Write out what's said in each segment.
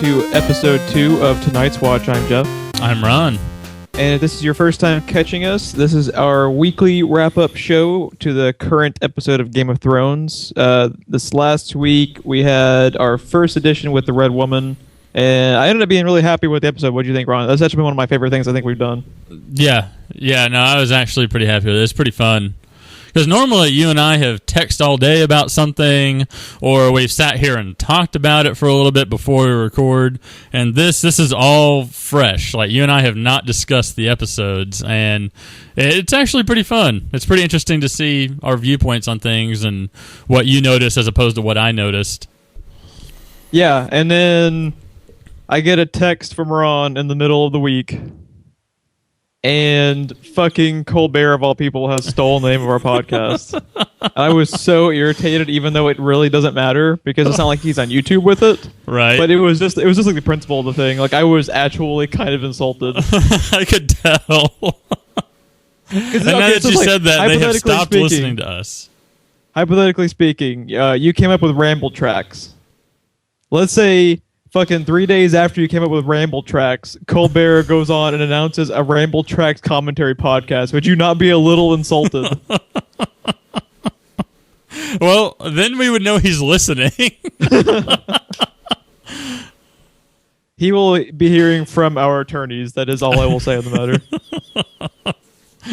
to episode 2 of ToNight's Watch. I'm Geoff. I'm Ron. And if this is your first time catching us, this is our weekly wrap-up show to the current episode of Game of Thrones. This last week, we had our first edition with the Red Woman, and I ended up being really happy with the episode. What do you think, Ron? That's actually been one of my favorite things I think we've done. Yeah, no, I was actually pretty happy with it. It's pretty fun. Because normally you and I have texted all day about something, or we've sat here and talked about it for a little bit before we record, and this is all fresh. Like, you and I have not discussed the episodes, and it's actually pretty fun. It's pretty interesting to see our viewpoints on things and what you notice as opposed to what I noticed. Yeah, and then I get a text from Ron in the middle of the week, and fucking Colbert, of all people, has stolen the name of our podcast. I was so irritated, even though it really doesn't matter, because it's not like he's on YouTube with it. Right. But it was just like the principle of the thing. Like, I was actually kind of insulted. I could tell. And now that you said that, they have stopped listening to us. Hypothetically speaking, you came up with ramble tracks. Let's say fucking 3 days after you came up with ramble tracks, Colbert goes on and announces a ramble tracks commentary podcast. Would you not be a little insulted? Well, then we would know he's listening. He will be hearing from our attorneys. That is all I will say on the matter.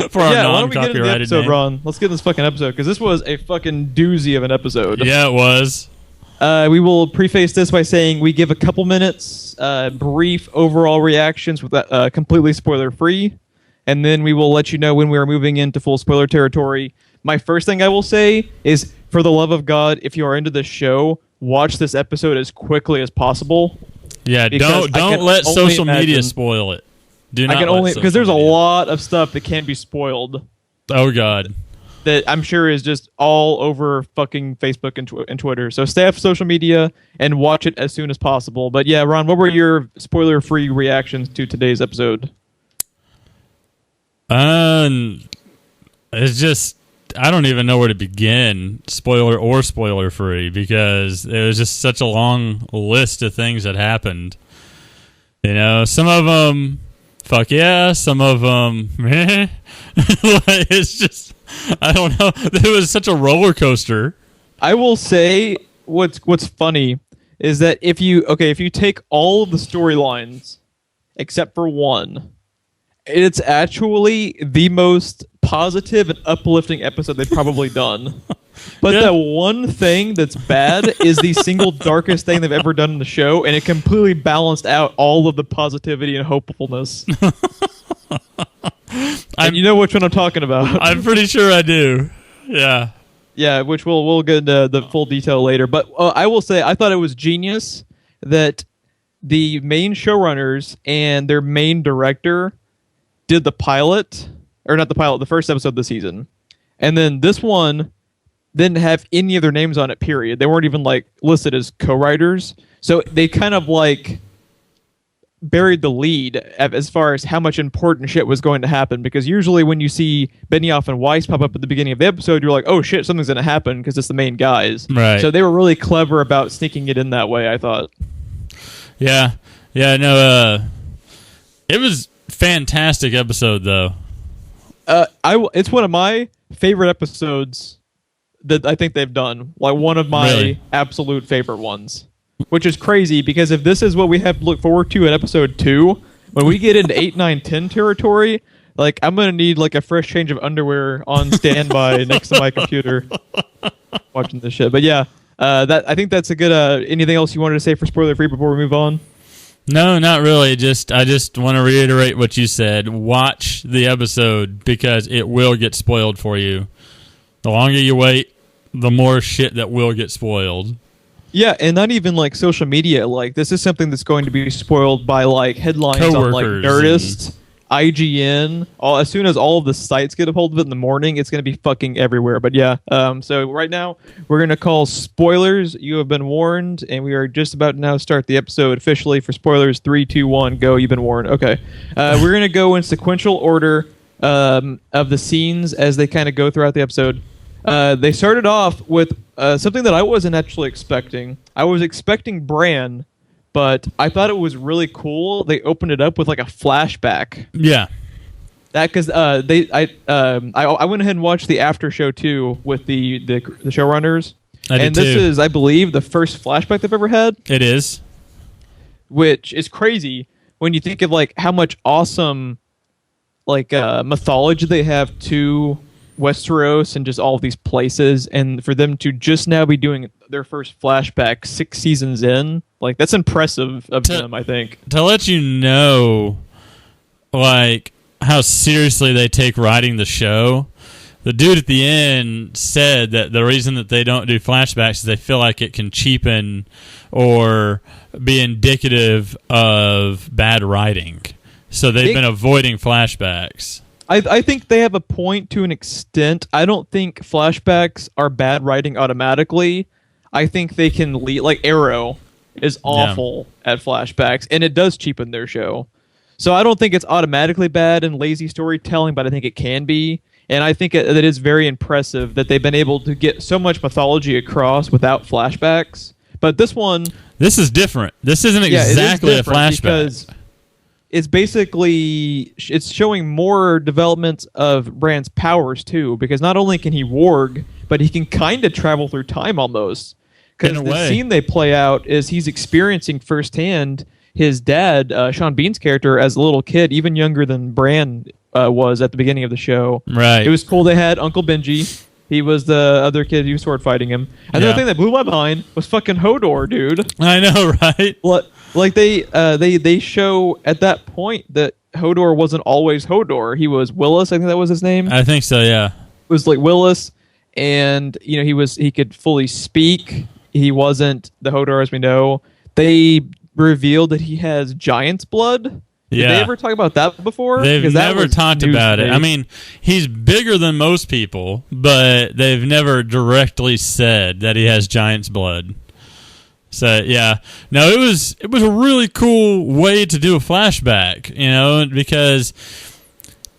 For our why don't we get into the non-copyrighted episode, name. Ron? Let's get in this fucking episode, because this was a fucking doozy of an episode. Yeah, it was. We will preface this by saying we give a couple minutes, brief overall reactions with completely spoiler-free, and then we will let you know when we are moving into full spoiler territory. My first thing I will say is, for the love of God, if you are into this show, watch this episode as quickly as possible. Yeah, don't let social media spoil it. Do not. I can only, because there's a lot of stuff that can be spoiled. Oh God. That I'm sure is just all over fucking Facebook and Twitter. So stay off social media and watch it as soon as possible. But yeah, Ron, what were your spoiler-free reactions to today's episode? It's just, I don't even know where to begin, spoiler or spoiler-free, because it was just such a long list of things that happened. You know, some of them, fuck yeah, some of them, meh. It's just, I don't know. It was such a roller coaster. I will say what's funny is that if you take all of the storylines except for one, it's actually the most positive and uplifting episode they've probably done. But Yeah. that one thing that's bad is the single darkest thing they've ever done in the show, and it completely balanced out all of the positivity and hopefulness. And you know which one I'm talking about. I'm pretty sure I do. Yeah. Yeah, which we'll get into the full detail later. But I will say, I thought it was genius that the main showrunners and their main director did the pilot, or not the pilot, the first episode of the season. And then this one didn't have any of their names on it, period. They weren't even like listed as co-writers. So they kind of like buried the lead as far as how much important shit was going to happen, because usually when you see Benioff and Weiss pop up at the beginning of the episode, you're like, oh shit, something's going to happen, because it's the main guys. Right. So they were really clever about sneaking it in that way, I thought. Yeah. No, it was a fantastic episode, though. It's one of my favorite episodes that I think they've done. Like, one of my absolute favorite ones. Which is crazy, because if this is what we have to look forward to in episode 2, when we get into 8, 9, 10 territory, like, I'm going to need like a fresh change of underwear on standby next to my computer watching this shit. But yeah, I think that's a good... anything else you wanted to say for spoiler free before we move on? No, not really. I just want to reiterate what you said. Watch the episode, because it will get spoiled for you. The longer you wait, the more shit that will get spoiled. Yeah, and not even like social media. Like, this is something that's going to be spoiled by like headlines on like Nerdist, IGN. As soon as all of the sites get a hold of it in the morning, it's going to be fucking everywhere. But yeah, so right now we're going to call spoilers. You have been warned, and we are just about to now start the episode officially for spoilers. 3, 2, 1, go. You've been warned. Okay, we're going to go in sequential order of the scenes as they kind of go throughout the episode. They started off with something that I wasn't actually expecting. I was expecting Bran but I thought it was really cool. They opened it up with like a flashback. Yeah. That because I went ahead and watched the after show too with the showrunners, and this is, I believe, the first flashback they've ever had. It is, which is crazy when you think of like how much awesome like mythology they have to Westeros and just all of these places, and for them to just now be doing their first flashback 6 seasons in, like that's impressive of them. I think to let you know, like how seriously they take writing the show. The dude at the end said that the reason that they don't do flashbacks is they feel like it can cheapen or be indicative of bad writing. So they've been avoiding flashbacks. I think they have a point to an extent. I don't think flashbacks are bad writing automatically. I think they can lead, like Arrow is awful at flashbacks, and it does cheapen their show. So I don't think it's automatically bad and lazy storytelling, but I think it can be. And I think it is very impressive that they've been able to get so much mythology across without flashbacks. But this is different. This isn't exactly a flashback. Because it's basically, it's showing more development of Bran's powers too, because not only can he warg, but he can kind of travel through time almost. Because the scene they play out is he's experiencing firsthand his dad, Sean Bean's character, as a little kid, even younger than Bran was at the beginning of the show. Right. It was cool. They had Uncle Benji. He was the other kid who was sword fighting him. And the thing that blew my mind was fucking Hodor, dude. I know, right? Like they show at that point that Hodor wasn't always Hodor. He was Willis. I think that was his name. I think so. Yeah. It was like Willis, and he could fully speak. He wasn't the Hodor as we know. They revealed that he has giant's blood. Did they ever talk about that before? They've never talked about it. I mean, he's bigger than most people, but they've never directly said that he has giant's blood. So yeah, no, it was a really cool way to do a flashback, because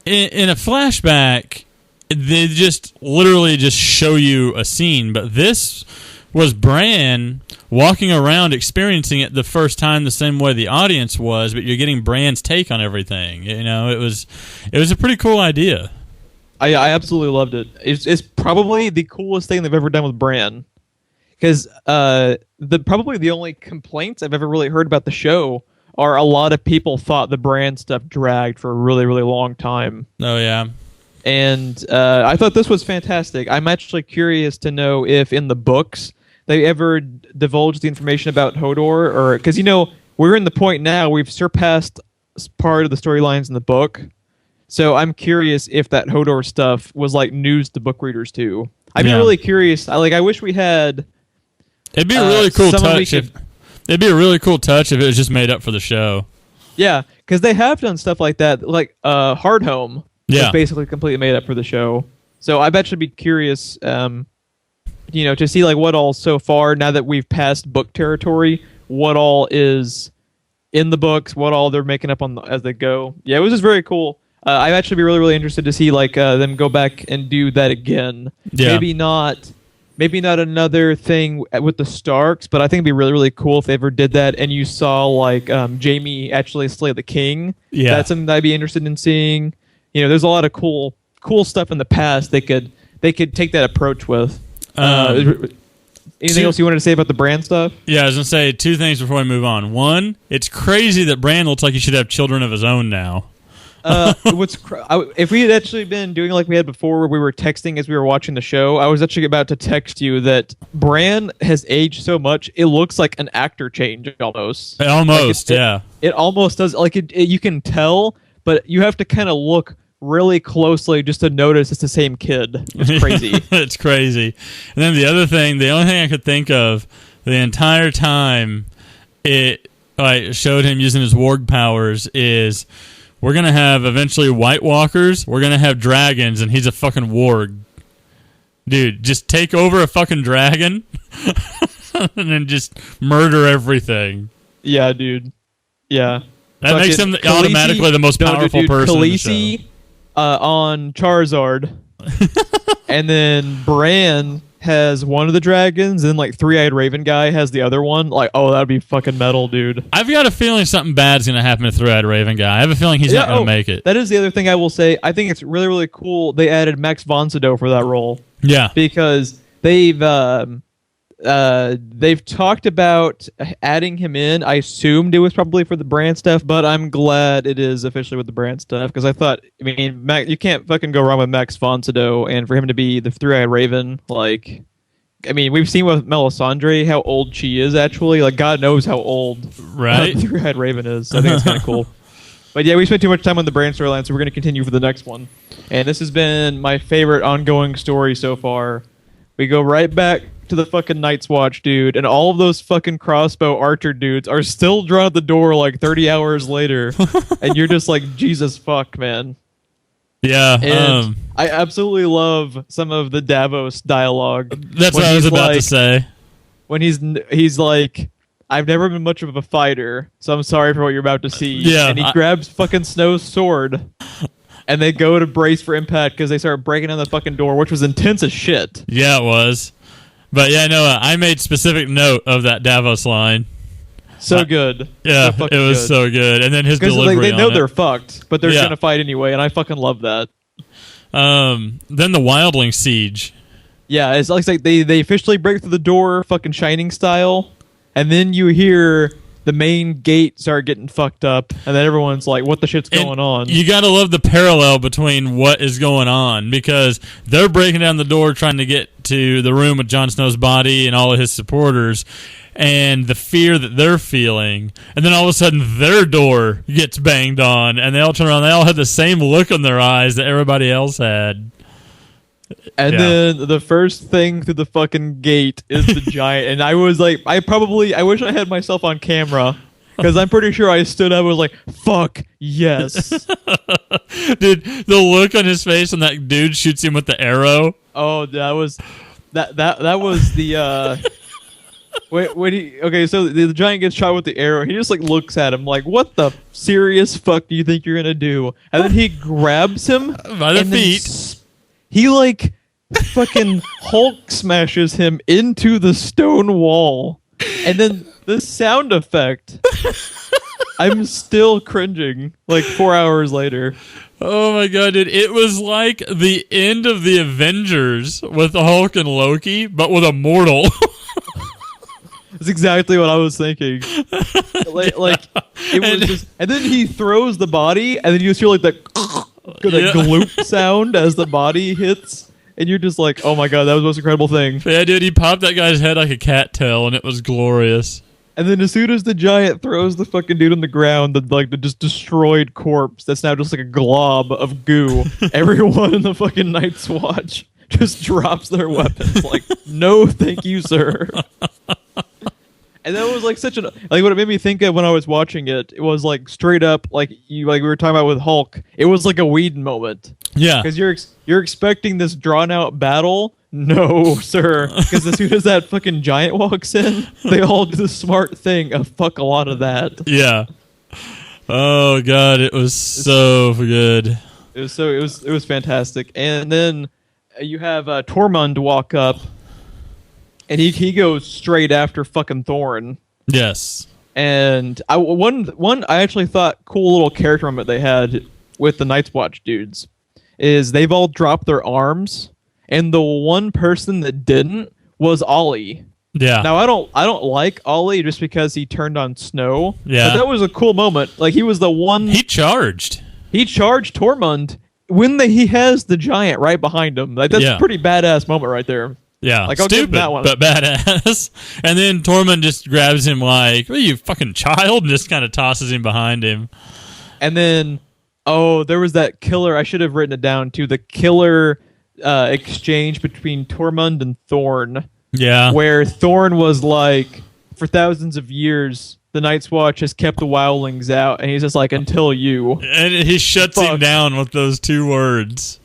in a flashback they just literally just show you a scene, but this was Bran walking around experiencing it the first time the same way the audience was, but you're getting Bran's take on everything. It was a pretty cool idea. I absolutely loved it. It's probably the coolest thing they've ever done with Bran. Because probably the only complaints I've ever really heard about the show are a lot of people thought the Bran stuff dragged for a really, really long time. Oh, yeah. And I thought this was fantastic. I'm actually curious to know if in the books they ever divulged the information about Hodor, or because we're in the point now we've surpassed part of the storylines in the book, so I'm curious if that Hodor stuff was like news to book readers too. I'd be really curious. I wish we had. It'd be a really cool touch it'd be a really cool touch if it was just made up for the show. Yeah, because they have done stuff like that, like Hard Home. Yeah, was basically completely made up for the show. So I bet you'd be curious. To see like what all so far, now that we've passed book territory, what all is in the books, what all they're making up on as they go. Yeah, it was just very cool. I'd actually be really, really interested to see like them go back and do that again. Yeah. Maybe not another thing with the Starks, but I think it'd be really, really cool if they ever did that and you saw like Jaime actually slay the king. Yeah, that's something that I'd be interested in seeing. There's a lot of cool stuff in the past they could take that approach with. Anything else you wanted to say about the Bran stuff? Yeah, I was going to say 2 things before we move on. One, it's crazy that Bran looks like he should have children of his own now. If we had actually been doing like we had before where we were texting as we were watching the show, I was actually about to text you that Bran has aged so much, it looks like an actor change almost. Almost, yeah. It almost does. Like you can tell, but you have to kind of look really closely just to notice it's the same kid. It's crazy. It's crazy. And then the other thing, the only thing I could think of the entire time it showed him using his warg powers is we're going to have eventually White Walkers, we're going to have dragons, and he's a fucking warg. Dude, just take over a fucking dragon and then just murder everything. Yeah, dude. Yeah. That makes him automatically the most powerful person in the show. On Charizard, and then Bran has one of the dragons, and like Three-Eyed Raven guy has the other one. Like, oh, that'd be fucking metal, dude. I've got a feeling something bad's going to happen to Three-Eyed Raven guy. I have a feeling he's not going to make it. That is the other thing I will say. I think it's really, really cool they added Max von Sydow for that role. Yeah. Because they've talked about adding him in. I assumed it was probably for the brand stuff, but I'm glad it is officially with the brand stuff, because I thought, I mean, you can't fucking go wrong with Max von Sydow, and for him to be the Three-Eyed Raven, like, I mean, we've seen with Melisandre how old she is, actually. Like, God knows how old right? Three-Eyed Raven is. So I think it's kind of cool. But yeah, we spent too much time on the brand storyline, so we're going to continue for the next one. And this has been my favorite ongoing story so far. We go right back to the fucking Night's Watch, dude, and all of those fucking crossbow archer dudes are still drawn at the door like 30 hours later. And you're just like, Jesus fuck, man. Yeah. And I absolutely love some of the Davos dialogue. That's what I was about to say. When he's like, I've never been much of a fighter, so I'm sorry for what you're about to see. Yeah, and he grabs fucking Snow's sword, and they go to brace for impact because they start breaking down the fucking door, which was intense as shit. Yeah, it was. But yeah, no, I made specific note of that Davos line. So good. Yeah, it was so good. And then his delivery they know on they're it. fucked, but they're gonna fight anyway, and I fucking love that. Then the Wildling siege. Yeah, it's like they officially break through the door, fucking Shining style, and then you hear the main gate start getting fucked up, and then everyone's like, what the shit's going on? You gotta love the parallel between what is going on, because they're breaking down the door trying to get to the room with Jon Snow's body and all of his supporters, and the fear that they're feeling, and then all of a sudden their door gets banged on, and they all turn around, they all had the same look in their eyes that everybody else had. And then the first thing through the fucking gate is the giant. And I was like, I wish I had myself on camera, because I'm pretty sure I stood up and was like, fuck, yes. Dude, the look on his face when that dude shoots him with the arrow. Oh, that was the so the giant gets shot with the arrow. He just like looks at him like, what the serious fuck do you think you're gonna do? And then he grabs him by the feet. He like fucking Hulk smashes him into the stone wall. And then the sound effect, I'm still cringing like 4 hours later. Oh my god, dude. It was like the end of the Avengers with Hulk and Loki, but with a mortal. That's exactly what I was thinking. Like it was just, and then he throws the body, and then you just hear like that gloop sound as the body hits, and you're just like, oh my god, that was the most incredible thing. Yeah, dude, he popped that guy's head like a cattail, and it was glorious. And then as soon as the giant throws the fucking dude on the ground, the just destroyed corpse that's now just like a glob of goo, everyone in the fucking Night's Watch just drops their weapons like, no thank you, sir. And that was like such an, like, what it made me think of when I was watching it, it was like straight up like we were talking about with Hulk, it was like a Whedon moment. Yeah, because you're expecting this drawn out battle. No, sir. Because as soon as that fucking giant walks in, they all do the smart thing of fuck a lot of that. Yeah. Oh god, it was so good. It was fantastic. And then you have Tormund walk up, and he goes straight after fucking Thorn. Yes. And one I actually thought cool little character moment they had with the Night's Watch dudes is they've all dropped their arms, and the one person that didn't was Ollie. Yeah. Now I don't like Ollie just because he turned on Snow. Yeah. But that was a cool moment. Like he was the one. He charged Tormund when he has the giant right behind him. Like that's a pretty badass moment right there. Yeah, like, I'll give him that one. But badass. And then Tormund just grabs him like, "What are you, fucking child?" and just kind of tosses him behind him. And then, there was that killer. I should have written it down too. The killer exchange between Tormund and Thorn. Yeah, where Thorn was like, for thousands of years, the Night's Watch has kept the wildlings out, and he's just like, until you. And he shuts him down with those two words.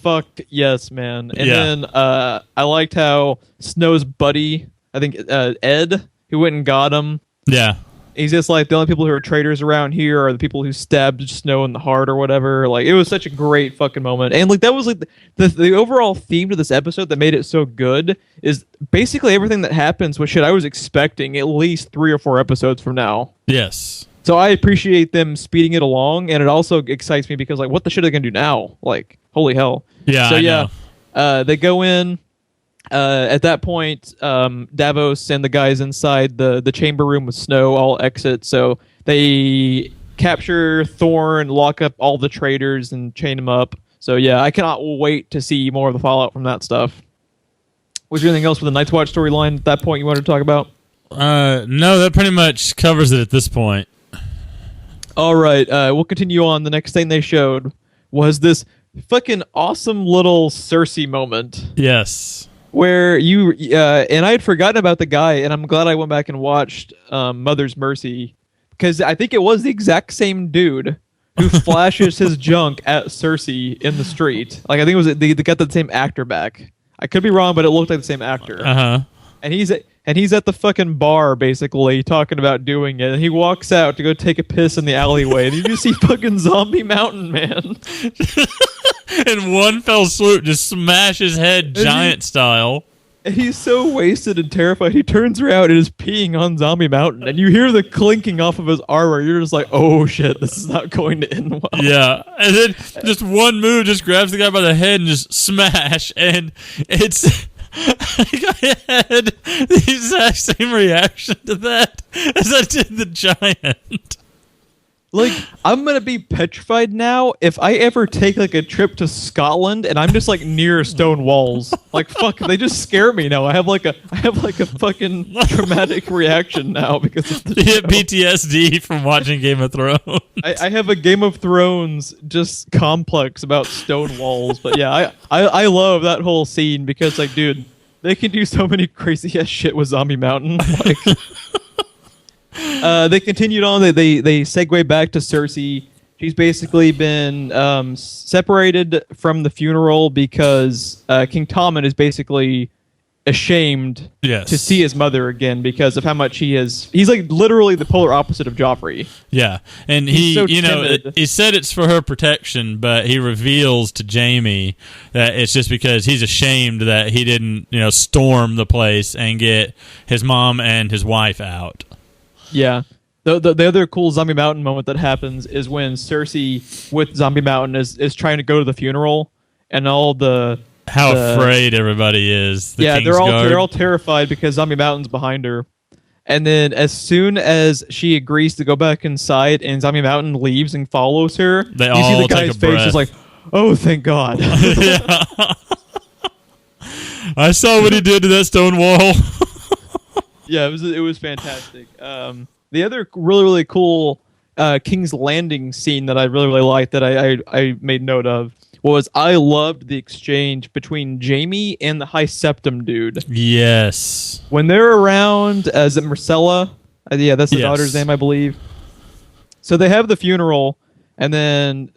Fuck yes, man. And then I liked how Snow's buddy, I think Ed, who went and got him. Yeah. He's just like, the only people who are traitors around here are the people who stabbed Snow in the heart or whatever. Like, it was such a great fucking moment. And like, that was like the overall theme to this episode that made it so good is basically everything that happens was shit I was expecting at least 3 or 4 episodes from now. Yes. So I appreciate them speeding it along, and it also excites me because like, what the shit are they gonna do now? Like, holy hell. Yeah. So I know. they go in. At that point, Davos and the guys inside the chamber room with Snow all exit. So they capture Thorne, lock up all the traitors, and chain them up. So yeah, I cannot wait to see more of the fallout from that stuff. Was there anything else with the Night's Watch storyline at that point you wanted to talk about? No, that pretty much covers it at this point. All right, we'll continue on. The next thing they showed was this fucking awesome little Cersei moment. Yes. Where you and I had forgotten about the guy, and I'm glad I went back and watched Mother's Mercy, because I think it was the exact same dude who flashes his junk at Cersei in the street. Like, I think it was they got the same actor back. I could be wrong, but it looked like the same actor. And he's at the fucking bar basically talking about doing it, and he walks out to go take a piss in the alleyway, and you just see fucking Zombie Mountain Man. In one fell swoop, just smash his head giant style. And he's so wasted and terrified, he turns around and is peeing on Zombie Mountain. And you hear the clinking off of his armor. You're just like, oh shit, this is not going to end well. Yeah. And then just one move just grabs the guy by the head and just smash. And it's... I had the exact same reaction to that as I did the giant. Like, I'm gonna be petrified now if I ever take like a trip to Scotland and I'm just like near stone walls. Like, fuck, they just scare me now. I have like a fucking traumatic reaction now because of the show. PTSD from watching Game of Thrones. I have a Game of Thrones just complex about stone walls. But yeah, I love that whole scene because like, dude, they can do so many crazy ass shit with Zombie Mountain. Like. They continued on. They segue back to Cersei. She's basically been separated from the funeral because King Tommen is basically ashamed to see his mother again because of how much he's like literally the polar opposite of Joffrey. Yeah, and he said it's for her protection, but he reveals to Jaime that it's just because he's ashamed that he didn't storm the place and get his mom and his wife out. Yeah. The other cool Zombie Mountain moment that happens is when Cersei with Zombie Mountain is trying to go to the funeral, and all how afraid everybody is. They're all terrified because Zombie Mountain's behind her. And then as soon as she agrees to go back inside and Zombie Mountain leaves and follows her, you see the guy's face is like, oh, thank God. Yeah. I saw what he did to that stone wall. Yeah, it was fantastic. The other really, really cool King's Landing scene that I really, really liked that I made note of was I loved the exchange between Jaime and the High Septim dude. Yes. When they're around, is it Myrcella? Yeah, that's the daughter's name, I believe. So they have the funeral, and then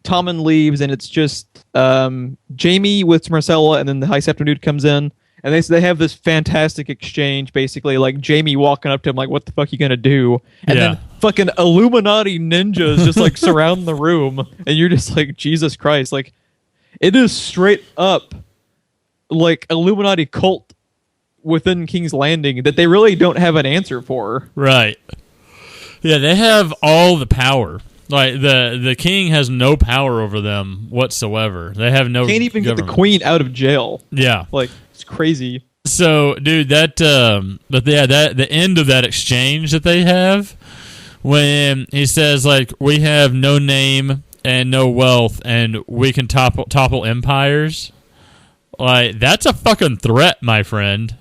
Tommen leaves, and it's just Jaime with Myrcella, and then the High Septim dude comes in. And they have this fantastic exchange, basically, like Jaime walking up to him like, what the fuck you gonna do? And then fucking Illuminati ninjas just like surround the room, and you're just like, Jesus Christ. Like, it is straight up like Illuminati cult within King's Landing that they really don't have an answer for. Right. Yeah, they have all the power. Like, the king has no power over them whatsoever. They have no Can't even government. get the queen out of jail. Yeah. Like, it's crazy. So, dude, the end of that exchange that they have, when he says, like, we have no name and no wealth, and we can topple empires, like, that's a fucking threat, my friend.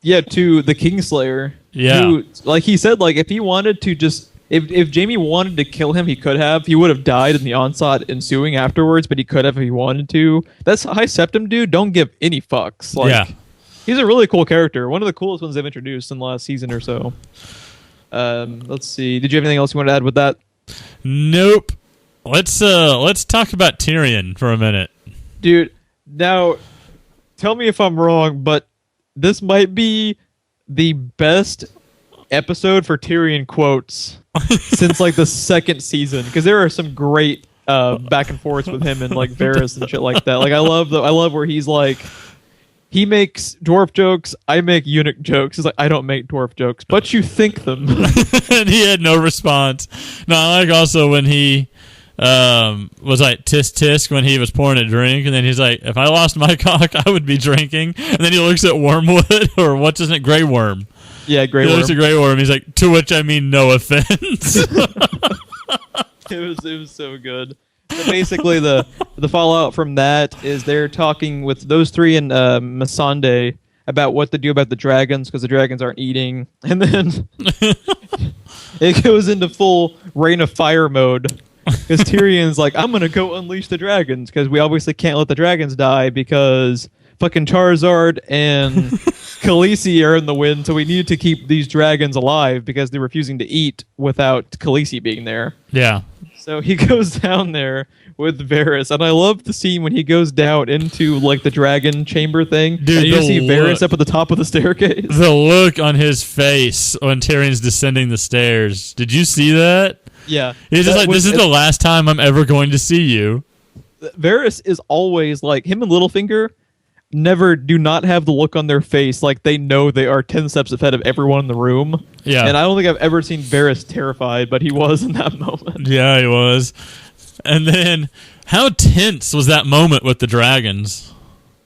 Yeah, to the Kingslayer. Yeah. Who, like he said, like, if he wanted to just... If Jaime wanted to kill him, he could have. He would have died in the onslaught ensuing afterwards, but he could have if he wanted to. That's High Septim dude. Don't give any fucks. Like, he's a really cool character. One of the coolest ones they've introduced in the last season or so. Let's see. Did you have anything else you want to add with that? Nope. Let's talk about Tyrion for a minute. Dude, now, tell me if I'm wrong, but this might be the best episode for Tyrion quotes since like the second season, because there are some great back and forths with him and like Varys and shit like that. Like I love where he's like, he makes dwarf jokes, I make eunuch jokes. He's like, I don't make dwarf jokes, but you think them. And he had no response. No, I like also when he was like tisk tisk when he was pouring a drink, and then he's like, if I lost my cock, I would be drinking. And then he looks at Wormwood, or what's his name, Grey Worm. Yeah, Grey Worm. He looks at Grey Worm. He's like, to which I mean no offense. It was so good. So basically, the fallout from that is they're talking with those three and Missandei about what to do about the dragons, because the dragons aren't eating, and then it goes into full Reign of Fire mode. Because Tyrion's like, I'm gonna go unleash the dragons, because we obviously can't let the dragons die because fucking Charizard and Khaleesi are in the wind, so we need to keep these dragons alive because they're refusing to eat without Khaleesi being there. Yeah. So he goes down there with Varys, and I love the scene when he goes down into like the dragon chamber thing. Dude, and you see Varys up at the top of the staircase. The look on his face when Tyrion's descending the stairs. Did you see that? Yeah. He's just like, this is the last time I'm ever going to see you. Varys is always like, him and Littlefinger do not have the look on their face like they know they are 10 steps ahead of everyone in the room. Yeah. And I don't think I've ever seen Varys terrified, but he was in that moment. Yeah, he was. And then, how tense was that moment with the dragons?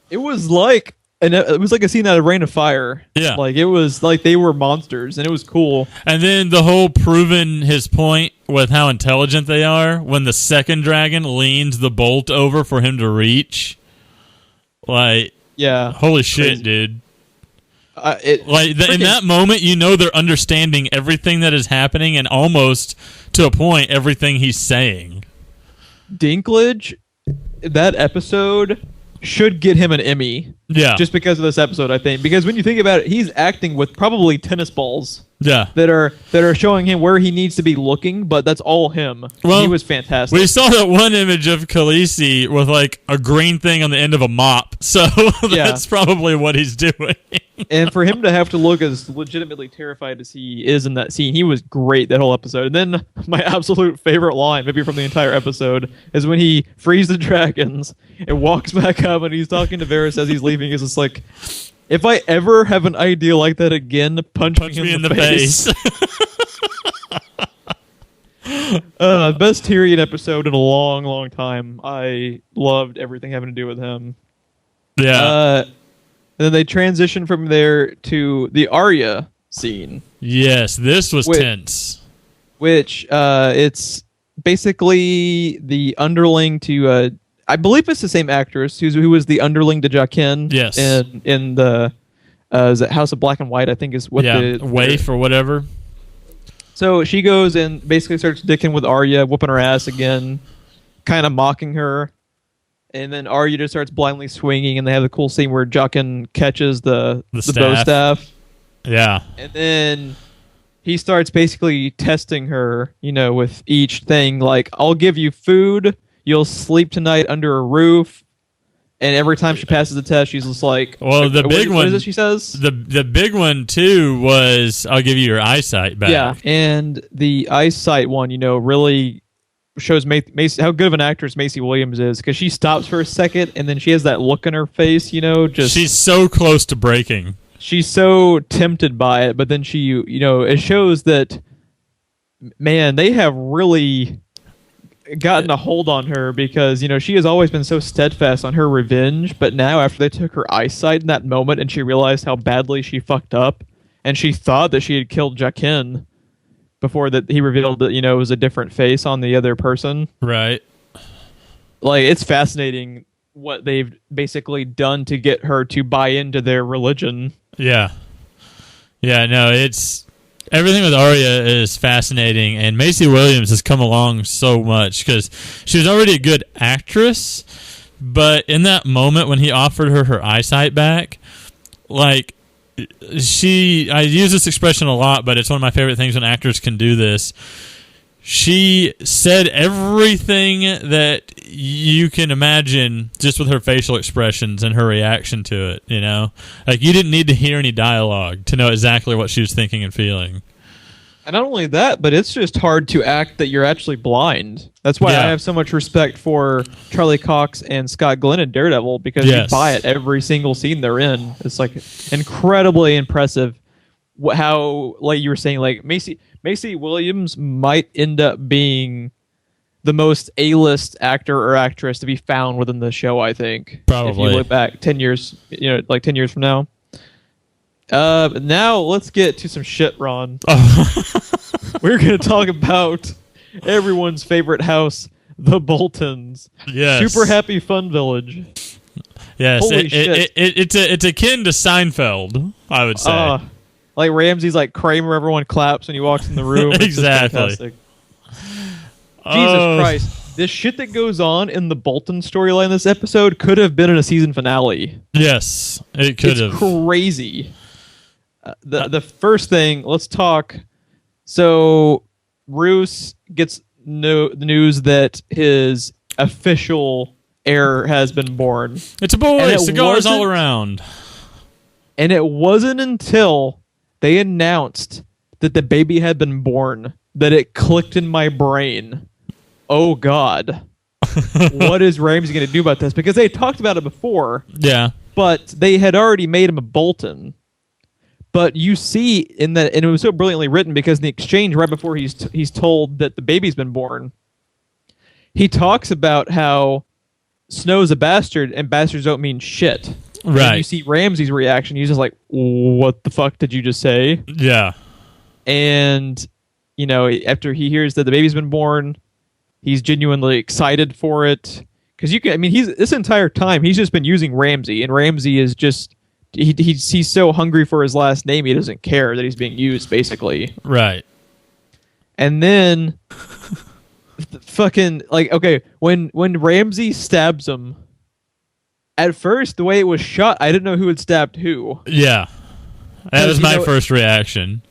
It was like a scene out of Reign of Fire. Yeah. Like, it was like they were monsters, and it was cool. And then the whole proving his point with how intelligent they are when the second dragon leans the bolt over for him to reach. Like, yeah, holy shit, crazy. dude. In that moment, you know they're understanding everything that is happening and almost, to a point, everything he's saying. Dinklage, that episode should get him an Emmy. Yeah. Just because of this episode, I think. Because when you think about it, he's acting with probably tennis balls. Yeah. That are showing him where he needs to be looking, but that's all him. Well, he was fantastic. We saw that one image of Khaleesi with like a green thing on the end of a mop, so that's probably what he's doing. And for him to have to look as legitimately terrified as he is in that scene, he was great that whole episode. And then my absolute favorite line, maybe from the entire episode, is when he frees the dragons and walks back up and he's talking to Varys as he's leaving. He's just like, if I ever have an idea like that again, punch me in the face. Best Tyrion episode in a long, long time. I loved everything having to do with him. Yeah. And then they transition from there to the Arya scene. Yes, this was tense. Which it's basically the underling to I believe it's the same actress who was the underling to Jaqen. Yes. In the is it House of Black and White, I think is what the waif or whatever. So she goes and basically starts dicking with Arya, whooping her ass again, kind of mocking her. And then Arya just starts blindly swinging, and they have the cool scene where Jaqen catches the bow staff. Yeah. And then he starts basically testing her, with each thing. Like, I'll give you food, you'll sleep tonight under a roof. And every time she passes the test, she's just like, well, the big one, what is it she says? The big one, too, was, I'll give you your eyesight back. Yeah, and the eyesight one, really shows Macy, how good of an actress Macy Williams is, because she stops for a second, and then she has that look in her face, she's so close to breaking. She's so tempted by it, but then she, it shows that, man, they have really gotten a hold on her, because she has always been so steadfast on her revenge, but now after they took her eyesight in that moment and she realized how badly she fucked up, and she thought that she had killed Jaqen before that he revealed that it was a different face on the other person, right? Like, it's fascinating what they've basically done to get her to buy into their religion. No, it's everything with Arya is fascinating, and Macy Williams has come along so much because she was already a good actress, but in that moment when he offered her eyesight back, like, I use this expression a lot, but it's one of my favorite things when actors can do this. She said everything that you can imagine just with her facial expressions and her reaction to it, Like, you didn't need to hear any dialogue to know exactly what she was thinking and feeling. And not only that, but it's just hard to act that you're actually blind. That's why I have so much respect for Charlie Cox and Scott Glenn in Daredevil, because you buy it every single scene they're in. It's like incredibly impressive how, like you were saying, like Macy Williams might end up being the most A-list actor or actress to be found within the show, I think. Probably. If you look back 10 years, like 10 years from now. Now let's get to some shit, Ron. We're going to talk about everyone's favorite house, the Boltons. Yes. Super Happy Fun Village. Yes. Holy shit. It's akin to Seinfeld, I would say. Like Ramsey's like Kramer, everyone claps when he walks in the room. Exactly. Jesus Christ. This shit that goes on in the Bolton storyline this episode could have been in a season finale. Yes, it could have. It's crazy. The first thing, let's talk. So, Roose gets the news that his official heir has been born. It's a boy. Cigars all around. And it wasn't until they announced that the baby had been born that it clicked in my brain. Oh, God. What is Ramsey going to do about this? Because they talked about it before. Yeah. But they had already made him a Bolton. But you see in that, and it was so brilliantly written, because in the exchange right before he's told that the baby's been born, he talks about how Snow's a bastard and bastards don't mean shit. Right. And you see Ramsey's reaction. He's just like, what the fuck did you just say? Yeah. And, after he hears that the baby's been born, he's genuinely excited for it. Because this entire time, he's just been using Ramsey, and Ramsey is just, he's so hungry for his last name, he doesn't care that he's being used, basically. Right. And then, fucking, like, okay, when Ramsey stabs him, at first, the way it was shot, I didn't know who had stabbed who. Yeah. That was my first reaction.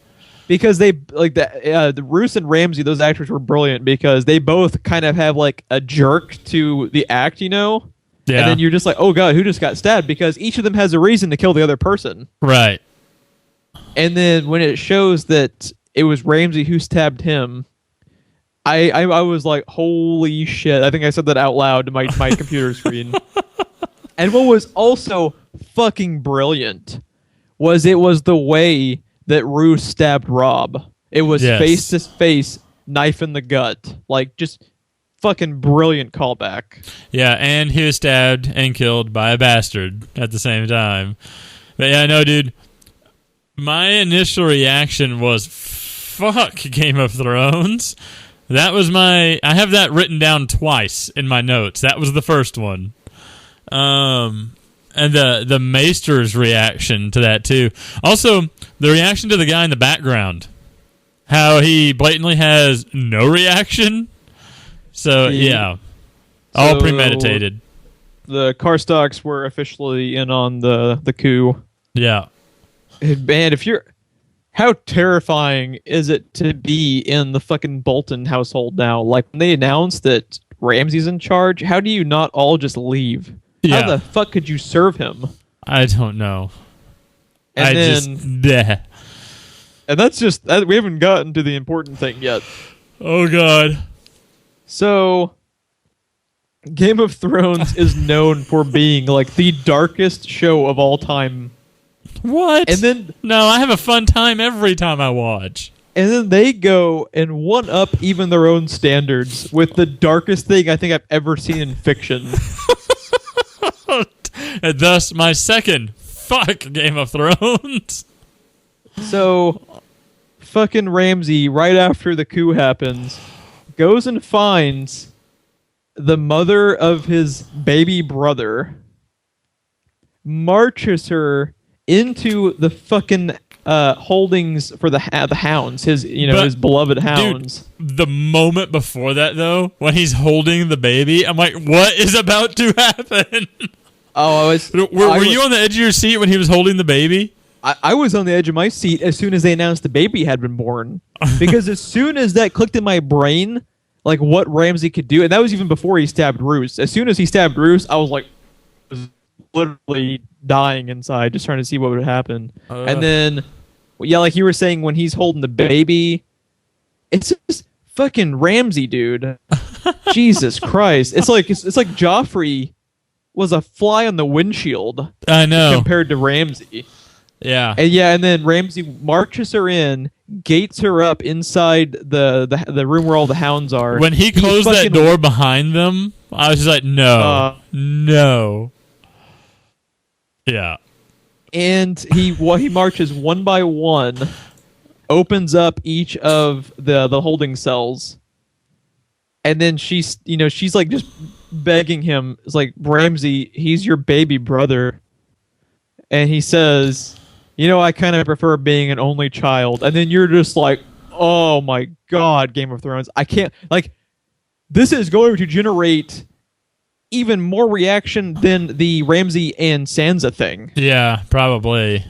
Because they, like, the Roose and Ramsey, those actors were brilliant, because they both kind of have, like, a jerk to the act, Yeah. And then you're just like, oh, God, who just got stabbed? Because each of them has a reason to kill the other person. Right. And then when it shows that it was Ramsey who stabbed him, I was like, holy shit. I think I said that out loud to my computer screen. And what was also fucking brilliant was the way that Roose stabbed Rob. It was face to face, knife in the gut. Like, just fucking brilliant callback. Yeah, and he was stabbed and killed by a bastard at the same time. But yeah, no, dude. My initial reaction was, fuck Game of Thrones. That was I have that written down twice in my notes. That was the first one. And the Maester's reaction to that too. Also, the reaction to the guy in the background. How he blatantly has no reaction. So, yeah. All premeditated. The Karstocks were officially in on the coup. Yeah. Man, how terrifying is it to be in the fucking Bolton household now? Like, when they announced that Ramsey's in charge, how do you not all just leave? Yeah. How the fuck could you serve him? I don't know. And then, and that's just, we haven't gotten to the important thing yet. Oh, God. So, Game of Thrones is known for being like the darkest show of all time. What? And then, no, I have a fun time every time I watch. And then they go and one up even their own standards with the darkest thing I think I've ever seen in fiction. And thus, my second fuck Game of Thrones. So, fucking Ramsey, right after the coup happens, goes and finds the mother of his baby brother, marches her into the fucking holdings for the hounds, his beloved hounds. Dude, the moment before that, though, when he's holding the baby, I'm like, what is about to happen? Oh, were you on the edge of your seat when he was holding the baby? I was on the edge of my seat as soon as they announced the baby had been born. Because as soon as that clicked in my brain, like what Ramsey could do, and that was even before he stabbed Roose. As soon as he stabbed Roose, I was like, literally dying inside, just trying to see what would happen. And then, yeah, like you were saying, when he's holding the baby, it's just fucking Ramsay, dude. Jesus Christ. It's like Joffrey was a fly on the windshield. I know. Compared to Ramsay. Yeah. And then Ramsay marches her in, gates her up inside the room where all the hounds are. When he closed that door behind them, I was just like, no. No. Yeah. And he marches one by one, opens up each of the holding cells, and then she's like just begging him. It's like, Ramsay, he's your baby brother, and he says, I kind of prefer being an only child. And then you're just like, oh my God, Game of Thrones, I can't, like, this is going to generate even more reaction than the Ramsay and Sansa thing. Yeah, probably.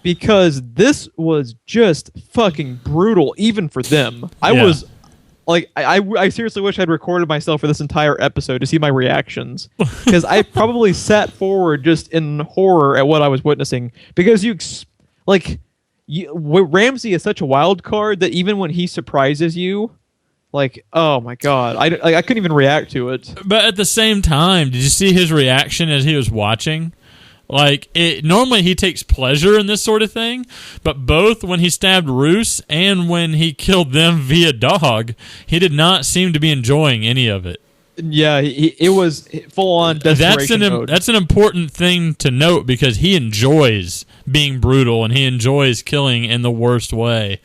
Because this was just fucking brutal, even for them. I was like, I seriously wish I'd recorded myself for this entire episode to see my reactions. Because I probably sat forward just in horror at what I was witnessing. Because Ramsay is such a wild card that even when he surprises you, like, oh my God, I couldn't even react to it. But at the same time, did you see his reaction as he was watching? Like, normally he takes pleasure in this sort of thing, but both when he stabbed Roose and when he killed them via dog, he did not seem to be enjoying any of it. Yeah, it was full-on desperation mode. That's an important thing to note, because he enjoys being brutal and he enjoys killing in the worst way.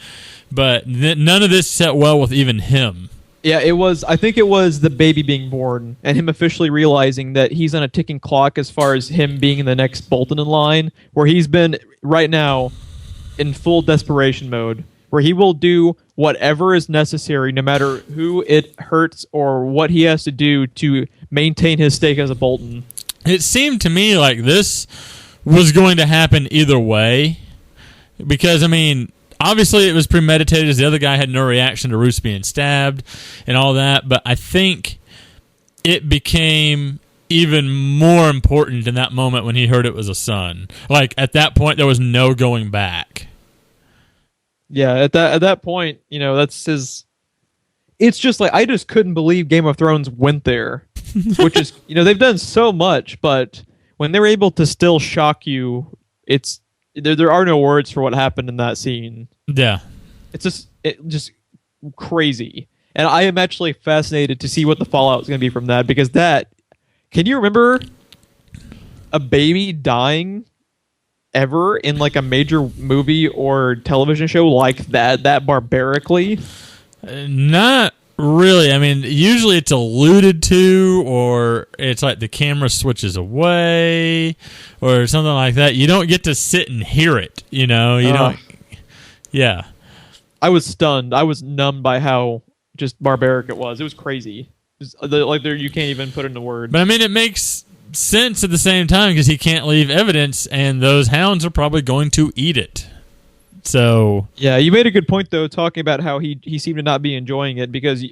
But none of this set well with even him. Yeah, I think it was the baby being born and him officially realizing that he's on a ticking clock as far as him being in the next Bolton in line, where he's been right now in full desperation mode, where he will do whatever is necessary, no matter who it hurts or what he has to do to maintain his stake as a Bolton. It seemed to me like this was going to happen either way, because, I mean, obviously it was premeditated, as the other guy had no reaction to Roose being stabbed and all that, but I think it became even more important in that moment when he heard it was a son. Like, at that point, there was no going back. Yeah, at that point, that's his... It's just like, I just couldn't believe Game of Thrones went there. Which is, they've done so much, but when they're able to still shock you, it's... There are no words for what happened in that scene. Yeah. It's just crazy. And I am actually fascinated to see what the fallout is going to be from that, because can you remember a baby dying ever in like a major movie or television show like that barbarically? Not really. I mean, usually it's alluded to, or it's like the camera switches away or something like that. You don't get to sit and hear it, you don't. Yeah. I was stunned. I was numbed by how just barbaric it was. It was crazy. You can't even put it into words. But I mean, it makes sense at the same time, because he can't leave evidence, and those hounds are probably going to eat it. So yeah, you made a good point though, talking about how he seemed to not be enjoying it, because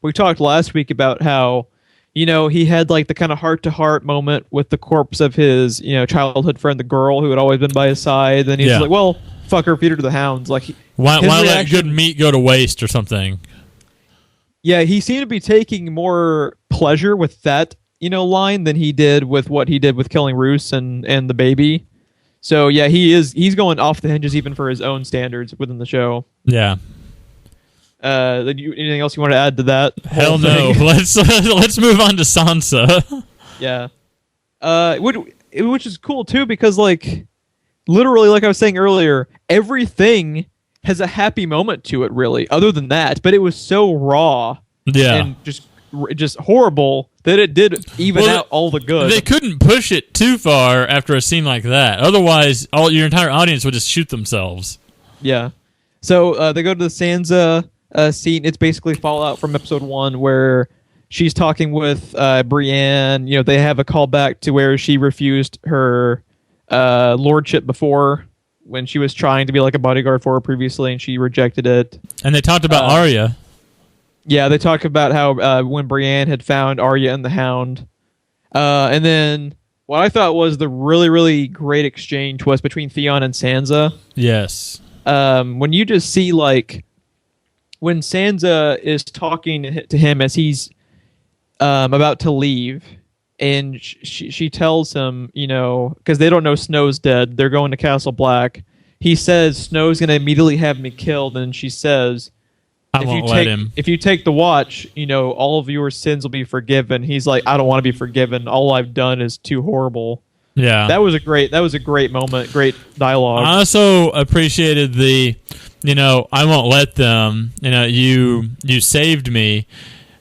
we talked last week about how he had like the kind of heart-to-heart moment with the corpse of his childhood friend, the girl who had always been by his side. Then he's like, well, fuck her, feed her to the hounds. Like, why let good meat go to waste or something? Yeah, he seemed to be taking more pleasure with that line than he did with what he did with killing Roose and the baby. So yeah, he's going off the hinges even for his own standards within the show. Yeah. Anything else you want to add to that? Hell no. Let's move on to Sansa. Yeah. Which is cool too, because like literally, like I was saying earlier, everything has a happy moment to it, really, other than that. But it was so raw and just horrible that it did even out all the good. They couldn't push it too far after a scene like that. Otherwise, your entire audience would just shoot themselves. Yeah. So they go to the Sansa scene. It's basically fallout from episode 1, where she's talking with Brienne. They have a callback to where she refused her lordship before, when she was trying to be like a bodyguard for her previously, and she rejected it. And they talked about Arya. Yeah, they talk about how when Brienne had found Arya and the Hound. And then what I thought was the really, really great exchange was between Theon and Sansa. Yes. When you just see, like, when Sansa is talking to him as he's about to leave, and she tells him, because they don't know Snow's dead, they're going to Castle Black. He says Snow's going to immediately have me killed, and she says, I won't let him. If you take the watch, all of your sins will be forgiven. He's like, I don't want to be forgiven. All I've done is too horrible. Yeah, that was a great moment, great dialogue. I also appreciated the, I won't let them. You saved me,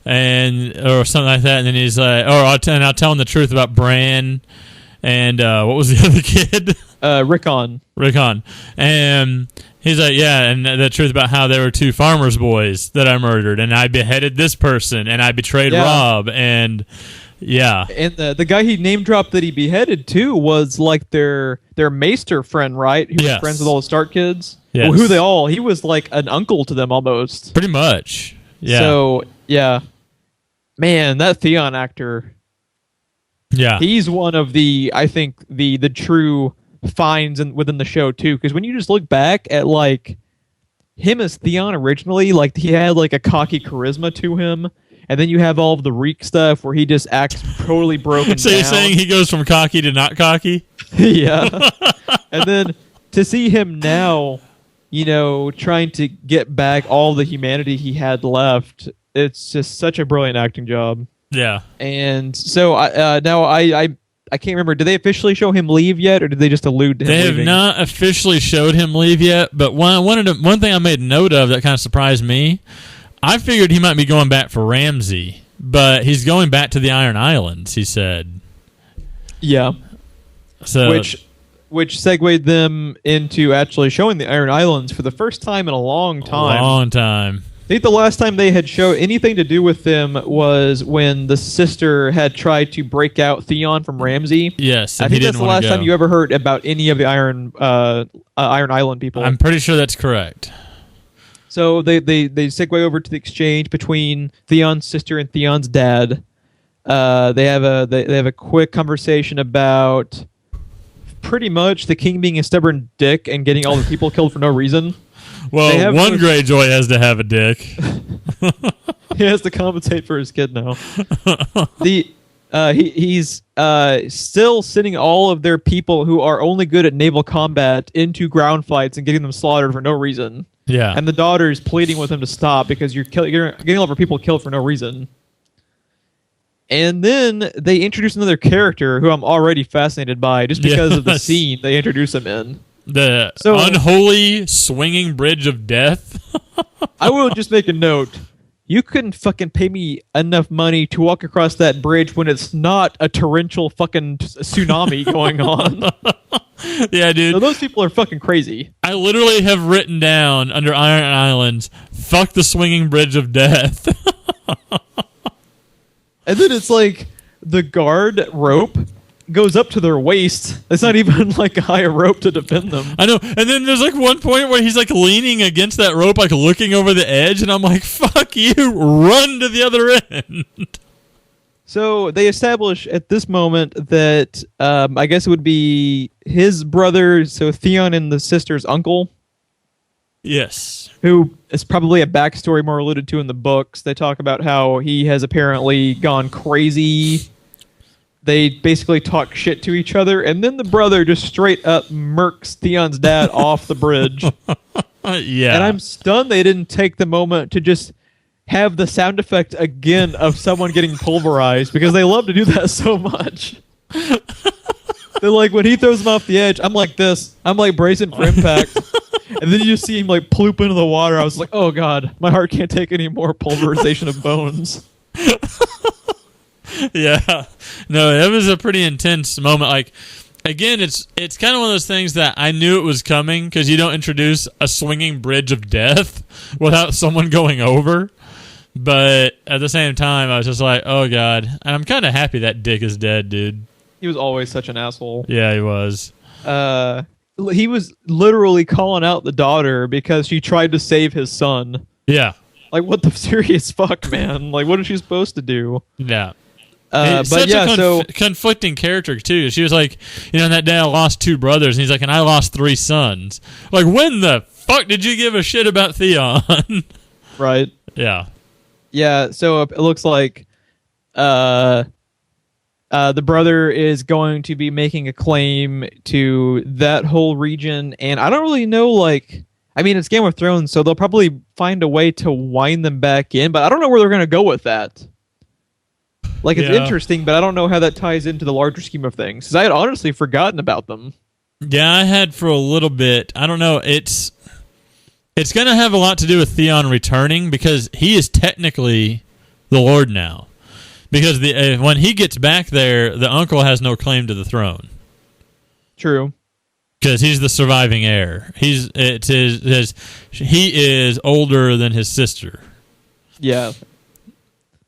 or something like that. And then he's like, I'll tell him the truth about Bran, and what was the other kid? Rickon, and he's like, yeah, and the truth about how there were two farmers' boys that I murdered, and I beheaded this person, and I betrayed Robb, and. Yeah, and the guy he name dropped that he beheaded too was like their Maester friend, right? Who was friends with all the Stark kids. Yes. Well, he was like an uncle to them almost. Pretty much. Yeah. So yeah, man, that Theon actor. Yeah, he's one of the true finds within the show too. Because when you just look back at like him as Theon originally, like he had like a cocky charisma to him. And then you have all of the Reek stuff where he just acts totally broken So down. You're saying he goes from cocky to not cocky? Yeah. And then to see him now, trying to get back all the humanity he had left, it's just such a brilliant acting job. Yeah. And so now I can't remember. Did they officially show him leave yet, or did they just allude to him leaving? They have not officially showed him leave yet, but one thing I made note of that kind of surprised me, I figured he might be going back for Ramsay, but he's going back to the Iron Islands, he said. Yeah. So Which segued them into actually showing the Iron Islands for the first time in a long time. I think the last time they had showed anything to do with them was when the sister had tried to break out Theon from Ramsay. Yes, I think that's the last time you ever heard about any of the Iron Island people. I'm pretty sure that's correct. So they segue over to the exchange between Theon's sister and Theon's dad. They have a quick conversation about pretty much the king being a stubborn dick and getting all the people killed for no reason. Well, one Greyjoy has to have a dick. He has to compensate for his kid now. He's still sending all of their people who are only good at naval combat into ground fights and getting them slaughtered for no reason. Yeah, and the daughter's pleading with him to stop because you're getting all of our people killed for no reason. And then they introduce another character who I'm already fascinated by just because of the scene they introduce him in. The unholy swinging bridge of death. I will just make a note. You couldn't fucking pay me enough money to walk across that bridge when it's not a torrential fucking tsunami going on. Yeah, dude. So those people are fucking crazy. I literally have written down under Iron Islands, fuck the swinging bridge of death. And then it's like the guard rope goes up to their waist. It's not even like a high rope to defend them. I know. And then there's like one point where he's like leaning against that rope, like looking over the edge, and I'm like, fuck you, run to the other end. So they establish at this moment that I guess it would be his brother, so Theon and the sister's uncle. Yes. Who is probably a backstory more alluded to in the books. They talk about how he has apparently gone crazy. They basically talk shit to each other, and then the brother just straight up murks Theon's dad off the bridge. Yeah. And I'm stunned they didn't take the moment to just have the sound effect again of someone getting pulverized, because they love to do that so much. They're like, when he throws him off the edge, I'm like this. I'm like bracing for impact. And then you just see him like ploop into the water. I was like, oh god, my heart can't take any more pulverization of bones. Yeah. No, it was a pretty intense moment. Like, again, it's kind of one of those things that I knew it was coming, because you don't introduce a swinging bridge of death without someone going over. But at the same time, I was just like, oh god. And I'm kind of happy that Dick is dead, dude. He was always such an asshole. Yeah, he was. He was literally calling out the daughter because she tried to save his son. Yeah. Like, what the serious fuck, man? Like, what is she supposed to do? Yeah. But such yeah, a conflicting character, too. She was like, that day I lost 2 brothers, and he's like, and I lost 3 sons. Like, when the fuck did you give a shit about Theon? Right. Yeah. Yeah, so it looks like the brother is going to be making a claim to that whole region, and I don't really know, like, I mean, it's Game of Thrones, so they'll probably find a way to wind them back in, but I don't know where they're going to go with that. Like, it's interesting, but I don't know how that ties into the larger scheme of things, because I had honestly forgotten about them. Yeah, I had for a little bit. I don't know. It's going to have a lot to do with Theon returning, because he is technically the Lord now. Because when he gets back there, the uncle has no claim to the throne. True. Because he's the surviving heir. He is older than his sister. Yeah.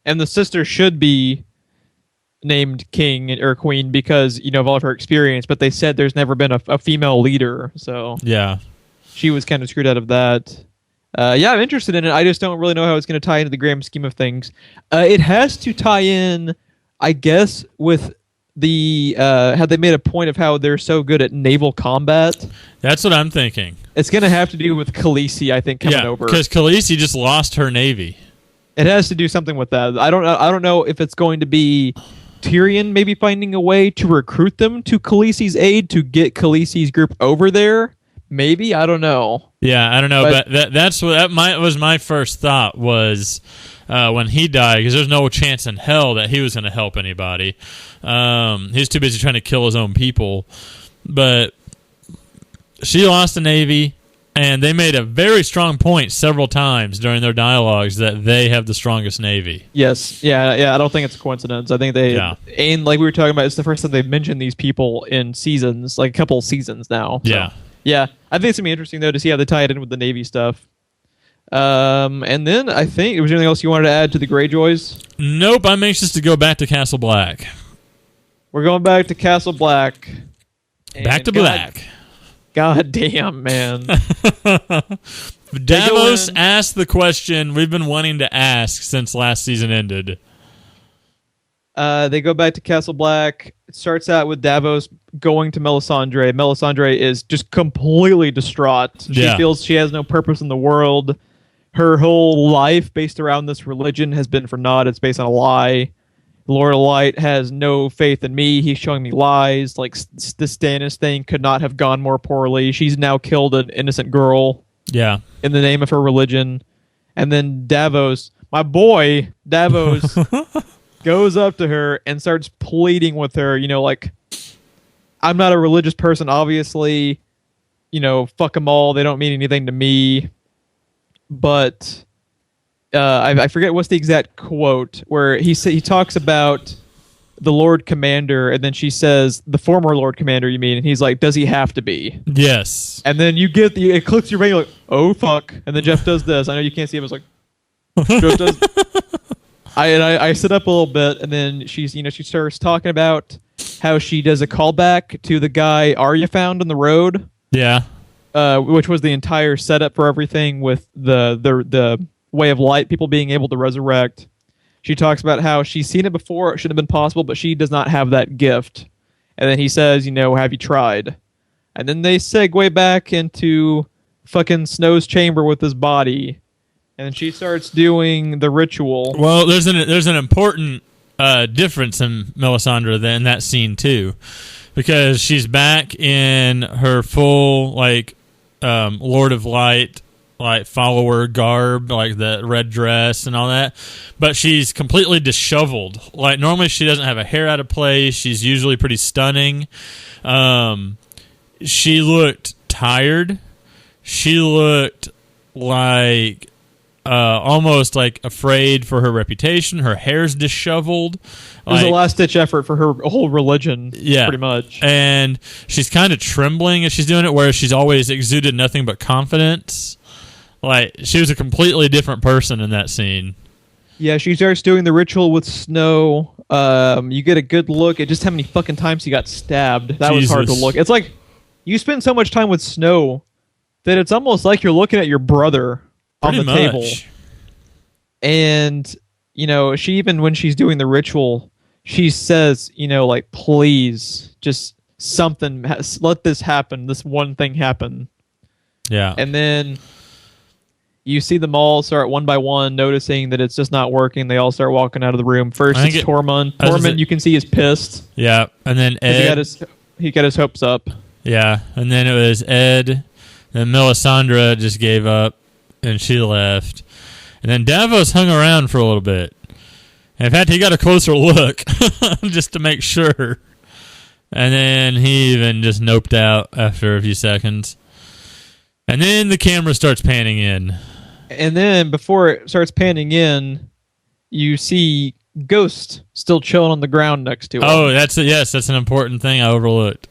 And the sister should be named king or queen because, of all of her experience, but they said there's never been a female leader, so yeah, she was kind of screwed out of that. Yeah, I'm interested in it. I just don't really know how it's going to tie into the grand scheme of things. It has to tie in, I guess, with the how they made a point of how they're so good at naval combat. That's what I'm thinking. It's going to have to do with Khaleesi, I think, coming over. Because Khaleesi just lost her navy. It has to do something with that. I don't know if it's going to be Tyrion maybe finding a way to recruit them to Khaleesi's aid to get Khaleesi's group over there. Maybe, I don't know. Yeah, I don't know, but that was my first thought was when he died, because there's no chance in hell that he was going to help anybody. He's too busy trying to kill his own people. But she lost the navy, and they made a very strong point several times during their dialogues that they have the strongest navy. Yes, yeah. I don't think it's a coincidence. I think and like we were talking about, it's the first time they've mentioned these people in seasons, like a couple seasons now. So. Yeah, I think it's going to be interesting, though, to see how they tie it in with the Navy stuff. And then I think, was there anything else you wanted to add to the Greyjoys? Nope, I'm anxious to go back to Castle Black. We're going back to Castle Black. Back to Black. God damn, man. Davos asked the question we've been wanting to ask since last season ended. They go back to Castle Black. It starts out with Davos going to Melisandre. Melisandre is just completely distraught. She feels she has no purpose in the world. Her whole life based around this religion has been for naught. It's based on a lie. Lord of Light has no faith in me. He's showing me lies. Like, the Stannis thing could not have gone more poorly. She's now killed an innocent girl. Yeah. In the name of her religion. And then Davos, my boy, Davos... goes up to her and starts pleading with her, like, I'm not a religious person, obviously, fuck them all, they don't mean anything to me, but I forget what's the exact quote, where he talks about the Lord Commander, and then she says, the former Lord Commander, you mean? And he's like, does he have to be? Yes. And then you get it clicks your brain, you're like, oh, fuck, and then Geoff does this. I know you can't see him, it's like, Geoff does... I sit up a little bit, and then she starts talking about how she does a callback to the guy Arya found on the road. Yeah. Which was the entire setup for everything with the way of light, people being able to resurrect. She talks about how she's seen it before, it shouldn't have been possible, but she does not have that gift. And then he says, have you tried? And then they segue back into fucking Snow's chamber with his body. And she starts doing the ritual. Well, there's an important difference in Melisandre in that scene too, because she's back in her full Lord of Light follower garb, like the red dress and all that, but she's completely disheveled. Like, normally she doesn't have a hair out of place. She's usually pretty stunning. She looked tired. She looked like. Almost like afraid for her reputation. Her hair's disheveled. It was a last-ditch effort for her whole religion, pretty much. And she's kind of trembling as she's doing it, whereas she's always exuded nothing but confidence. Like, she was a completely different person in that scene. Yeah, she starts doing the ritual with Snow. You get a good look at just how many fucking times he got stabbed. That was hard to look. It's like, you spend so much time with Snow that it's almost like you're looking at your brother on the table. And, she, even when she's doing the ritual, she says, please, just something, let this happen, this one thing happen. Yeah. And then, you see them all start one by one noticing that it's just not working. They all start walking out of the room. First, it's Tormund. Tormund, you can see, is pissed. Yeah, and then Ed. He got his hopes up. Yeah, and then it was Ed. Then Melisandre just gave up, and she left. And then Davos hung around for a little bit. In fact, he got a closer look just to make sure. And then he even just noped out after a few seconds. And then the camera starts panning in. And then before it starts panning in, you see Ghost still chilling on the ground next to him. Oh, that's an important thing I overlooked.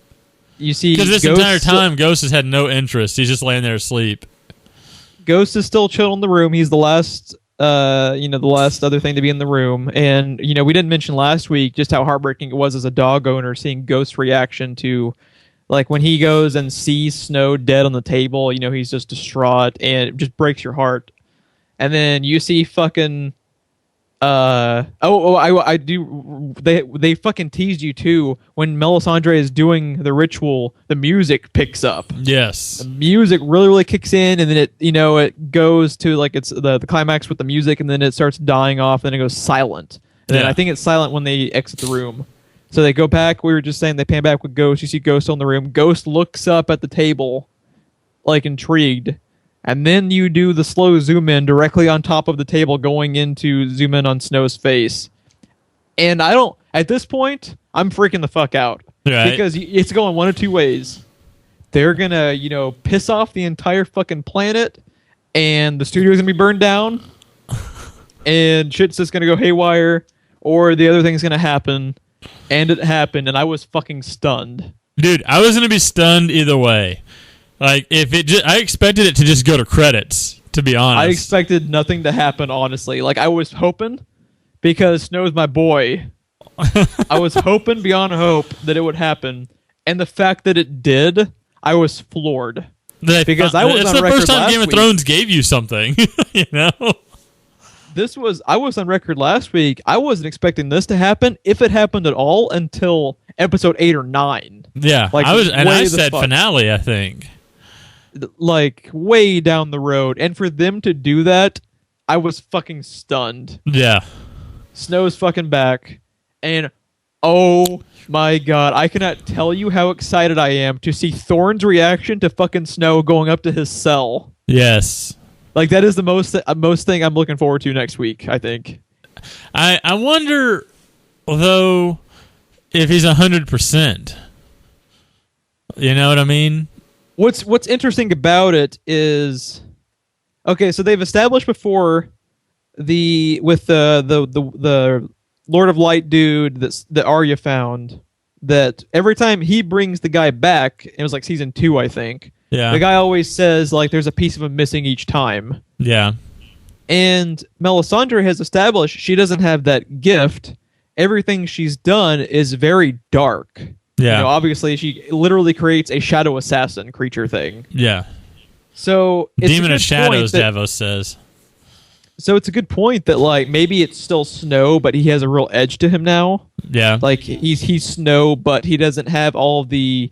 You see, because this entire time, Ghost has had no interest. He's just laying there asleep. Ghost is still chilling in the room. He's the last, the last other thing to be in the room. And we didn't mention last week just how heartbreaking it was as a dog owner seeing Ghost's reaction to. Like, when he goes and sees Snow dead on the table, he's just distraught, and it just breaks your heart. And then you see fucking... I do... They fucking teased you, too. When Melisandre is doing the ritual, the music picks up. Yes. The music really, really kicks in, and then it, it goes to, like, it's the climax with the music, and then it starts dying off, and then it goes silent. And then I think it's silent when they exit the room. So they go back. We were just saying they pan back with Ghost. You see Ghost on the room. Ghost looks up at the table, like intrigued. And then you do the slow zoom in directly on top of the table, going into zoom in on Snow's face. And at this point, I'm freaking the fuck out. Right. Because it's going one of two ways. They're going to, piss off the entire fucking planet, and the studio's going to be burned down, and shit's just going to go haywire, or the other thing's going to happen. And it happened, and I was fucking stunned. Dude, I was gonna be stunned either way. Like, I expected it to just go to credits, to be honest. I expected nothing to happen, honestly. Like, I was hoping, because Snow's my boy, I was hoping beyond hope that it would happen. And the fact that it did, I was floored. Because I was on record last week. It's the first time Game of Thrones gave you something, I was on record last week. I wasn't expecting this to happen, if it happened at all, until episode 8 or 9. Yeah, like, I said finale, I think. Like, way down the road. And for them to do that, I was fucking stunned. Yeah. Snow's fucking back. And, oh my god, I cannot tell you how excited I am to see Thorne's reaction to fucking Snow going up to his cell. Yes. Like, that is the most thing I'm looking forward to next week, I think. I wonder, though, if he's 100%. You know what I mean? What's interesting about it is, okay, so they've established before with the Lord of Light dude that Arya found, that every time he brings the guy back, it was like season 2, I think. Yeah. The guy always says, like, there's a piece of him missing each time. Yeah. And Melisandre has established she doesn't have that gift. Everything she's done is very dark. Yeah. Obviously, she literally creates a shadow assassin creature thing. Yeah. So it's Demon of Shadows, Davos says. So it's a good point that, like, maybe it's still Snow, but he has a real edge to him now. Yeah. Like, he's Snow, but he doesn't have all of the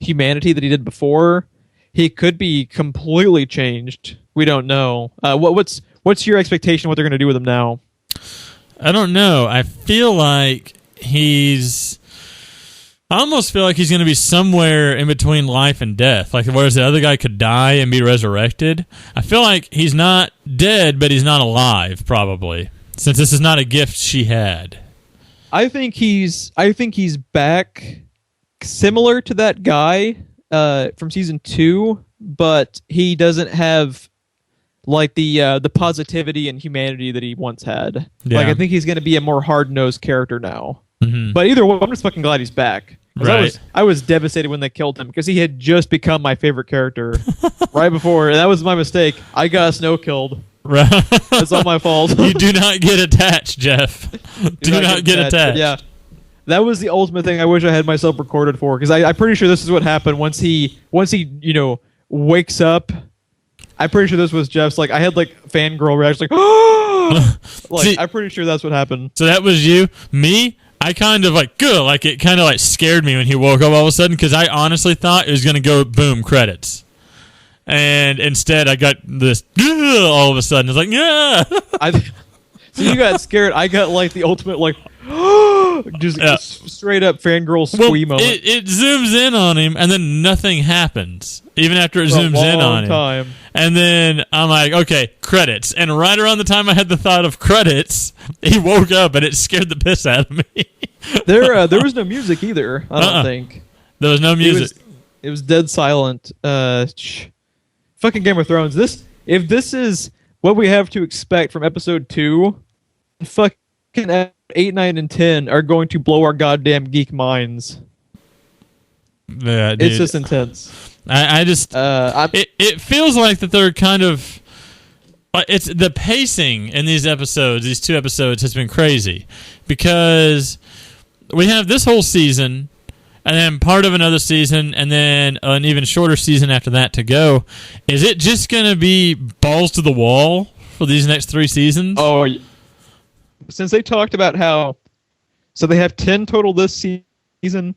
humanity that he did before. He could be completely changed. We don't know. What's your expectation? What they're going to do with him now? I don't know. I feel like I almost feel like he's going to be somewhere in between life and death. Like, whereas the other guy could die and be resurrected, I feel like he's not dead, but he's not alive, probably, since this is not a gift she had. I think he's back, similar to that guy from season 2, but he doesn't have, like, the positivity and humanity that he once had. Yeah. Like, I think he's going to be a more hard-nosed character now. Mm-hmm. But either way, I'm just fucking glad he's back. Right. I was devastated when they killed him, because he had just become my favorite character right before. And that was my mistake. I got Snow killed. Right. That's all my fault. You do not get attached, Jeff. do not get attached. Yeah. That was the ultimate thing I wish I had myself recorded for, because I'm pretty sure this is what happened once he wakes up. I'm pretty sure this was Jeff's, like, I had, like, fangirl reaction, like, oh! Like, see, I'm pretty sure that's what happened. So that was you? Me? I kind of, like, good. Like, it kind of, like, scared me when he woke up all of a sudden, because I honestly thought it was going to go, boom, credits. And instead, I got this all of a sudden. It's like, yeah. So you got scared. I got like the ultimate like just straight up fangirl squee moment. It zooms in on him, and then nothing happens. Even after it zooms in on him. Time. And then I'm like, okay, credits. And right around the time I had the thought of credits, he woke up, and it scared the piss out of me. There was no music either, I don't think. There was no music. It was dead silent. Fucking Game of Thrones. If this is what we have to expect from episode 2, fucking 8, 9, and 10 are going to blow our goddamn geek minds. Yeah, dude. It's just intense. I just it feels like that they're kind of it's the pacing in these episodes. These 2 episodes has been crazy because we have this whole season and then part of another season and then an even shorter season after that to go. Is it just going to be balls to the wall for these next 3 seasons? Oh, since they talked about how so they have 10 total this season.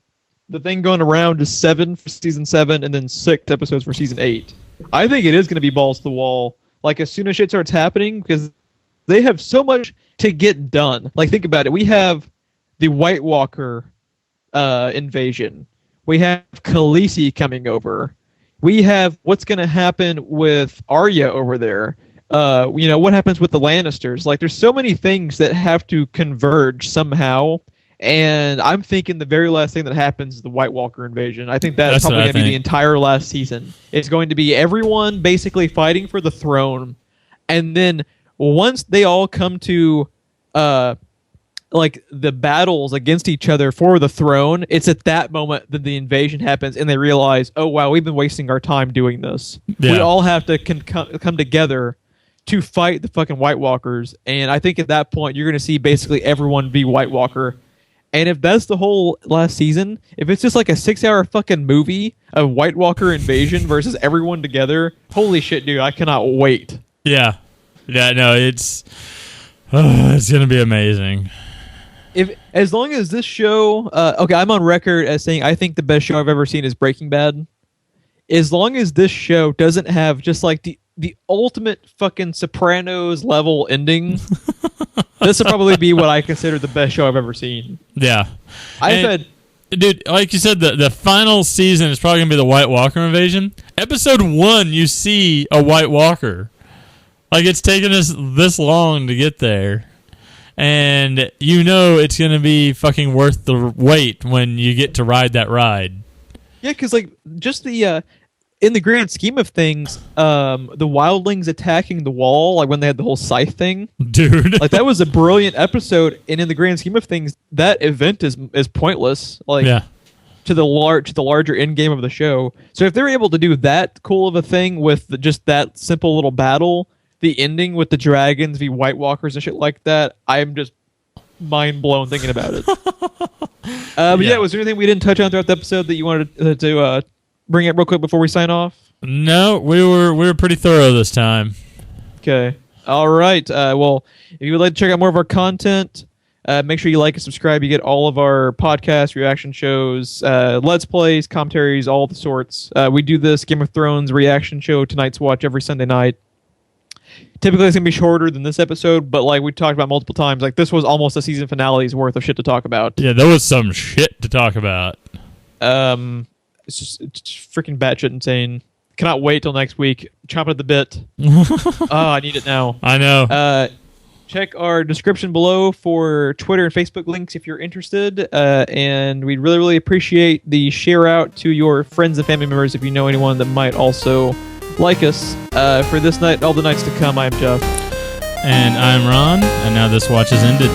The thing going around is 7 for season 7 and then 6 episodes for season 8. I think it is going to be balls to the wall. Like, as soon as shit starts happening, because they have so much to get done. Like, think about it. We have the White Walker invasion. We have Khaleesi coming over. We have what's going to happen with Arya over there. What happens with the Lannisters. Like, there's so many things that have to converge somehow. And I'm thinking the very last thing that happens is the White Walker invasion. I think that's probably going to be the entire last season. It's going to be everyone basically fighting for the throne. And then once they all come to like the battles against each other for the throne, it's at that moment that the invasion happens and they realize, oh, wow, we've been wasting our time doing this. Yeah. We all have to come together to fight the fucking White Walkers. And I think at that point, you're going to see basically everyone be White Walker. And if that's the whole last season, if it's just like a 6-hour fucking movie of White Walker invasion versus everyone together, holy shit, dude, I cannot wait. Yeah. Yeah, no, it's going to be amazing. As long as this show, okay, I'm on record as saying I think the best show I've ever seen is Breaking Bad. As long as this show doesn't have just like the ultimate fucking Sopranos level ending, this will probably be what I consider the best show I've ever seen. Yeah. Dude, like you said, the final season is probably going to be the White Walker invasion. Episode 1, you see a White Walker. Like, it's taken us this long to get there. And you know it's going to be fucking worth the wait when you get to ride that ride. Yeah, because, like, just the... in the grand scheme of things, the wildlings attacking the wall, like when they had the whole scythe thing, dude, like that was a brilliant episode. And in the grand scheme of things, that event is pointless. Like, yeah. to the larger end game of the show. So if they're able to do that cool of a thing with just that simple little battle, the ending with the dragons, the White Walkers and shit like that, I'm just mind blown thinking about it. But yeah, was there anything we didn't touch on throughout the episode that you wanted to bring it real quick before we sign off? No, we were pretty thorough this time. Okay. All right. Well, if you would like to check out more of our content, make sure you like and subscribe. You get all of our podcasts, reaction shows, Let's Plays, commentaries, all the sorts. We do this Game of Thrones reaction show, Tonight's Watch, every Sunday night. Typically, it's going to be shorter than this episode, but like we talked about multiple times, like this was almost a season finale's worth of shit to talk about. Yeah, there was some shit to talk about. It's freaking batshit insane. Cannot wait till next week. Chomping at the bit. I need it now. I know. Check our description below for Twitter and Facebook links if you're interested. And we'd really, really appreciate the share out to your friends and family members if you know anyone that might also like us. For this night, all the nights to come, I'm Geoff. And I'm Ron, and now this watch is ended.